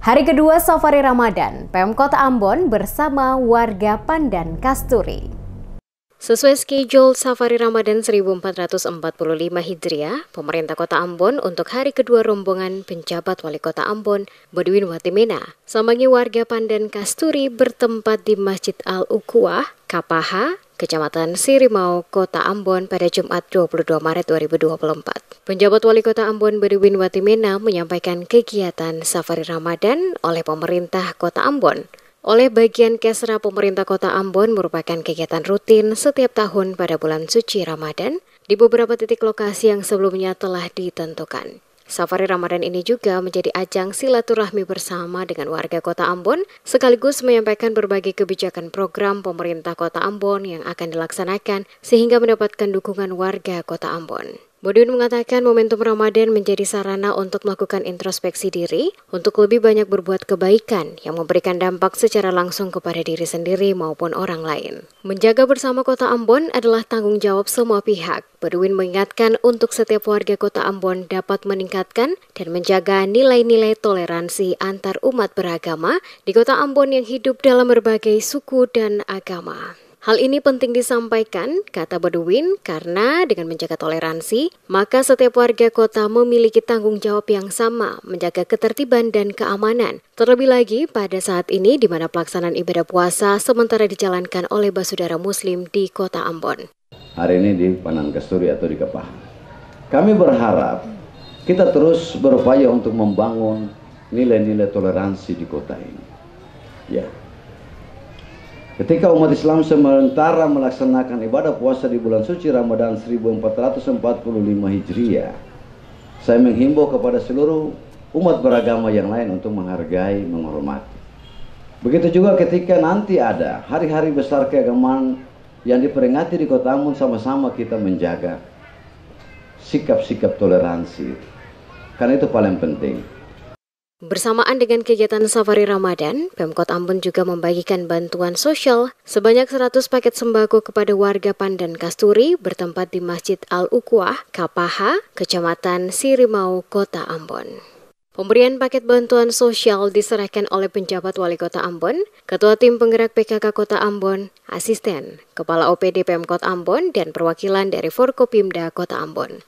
Hari kedua Safari Ramadan, Pemkot Ambon bersama warga Pandan Kasturi. Sesuai schedule Safari Ramadan 1445 Hijriah, pemerintah Kota Ambon untuk hari kedua rombongan penjabat Wali Kota Ambon, Bodwin Watimena, sambangi warga Pandan Kasturi bertempat di Masjid Al-Uquwah, Kapaha, Kecamatan Sirimau, Kota Ambon pada Jumat 22 Maret 2024. Penjabat Wali Kota Ambon Bodwin Watimena menyampaikan kegiatan Safari Ramadan oleh pemerintah Kota Ambon. Oleh bagian Kesra pemerintah Kota Ambon merupakan kegiatan rutin setiap tahun pada bulan suci Ramadan di beberapa titik lokasi yang sebelumnya telah ditentukan. Safari Ramadan ini juga menjadi ajang silaturahmi bersama dengan warga Kota Ambon, sekaligus menyampaikan berbagai kebijakan program pemerintah Kota Ambon yang akan dilaksanakan sehingga mendapatkan dukungan warga Kota Ambon. Bodwin mengatakan momentum Ramadan menjadi sarana untuk melakukan introspeksi diri, untuk lebih banyak berbuat kebaikan yang memberikan dampak secara langsung kepada diri sendiri maupun orang lain. Menjaga bersama Kota Ambon adalah tanggung jawab semua pihak. Bodwin mengingatkan untuk setiap warga Kota Ambon dapat meningkatkan dan menjaga nilai-nilai toleransi antar umat beragama di Kota Ambon yang hidup dalam berbagai suku dan agama. Hal ini penting disampaikan, kata Bodwin, karena dengan menjaga toleransi, maka setiap warga kota memiliki tanggung jawab yang sama menjaga ketertiban dan keamanan. Terlebih lagi pada saat ini di mana pelaksanaan ibadah puasa sementara dijalankan oleh saudara Muslim di Kota Ambon. Hari ini di Pandan Kasturi atau di Kapaha. Kami berharap kita terus berupaya untuk membangun nilai-nilai toleransi di kota ini. Ya. Ketika umat Islam sementara melaksanakan ibadah puasa di bulan suci Ramadan 1445 Hijriah, saya menghimbau kepada seluruh umat beragama yang lain untuk menghargai, menghormati. Begitu juga ketika nanti ada hari-hari besar keagamaan yang diperingati di Kota Ambon, sama-sama kita menjaga sikap-sikap toleransi. Karena itu paling penting. Bersamaan dengan kegiatan Safari Ramadan, Pemkot Ambon juga membagikan bantuan sosial sebanyak 100 paket sembako kepada warga Pandan Kasturi bertempat di Masjid Al-Uquwah, Kapaha, Kecamatan Sirimau, Kota Ambon. Pemberian paket bantuan sosial diserahkan oleh penjabat Wali Kota Ambon, Ketua Tim Penggerak PKK Kota Ambon, Asisten, Kepala OPD Pemkot Ambon, dan perwakilan dari Forkopimda Kota Ambon.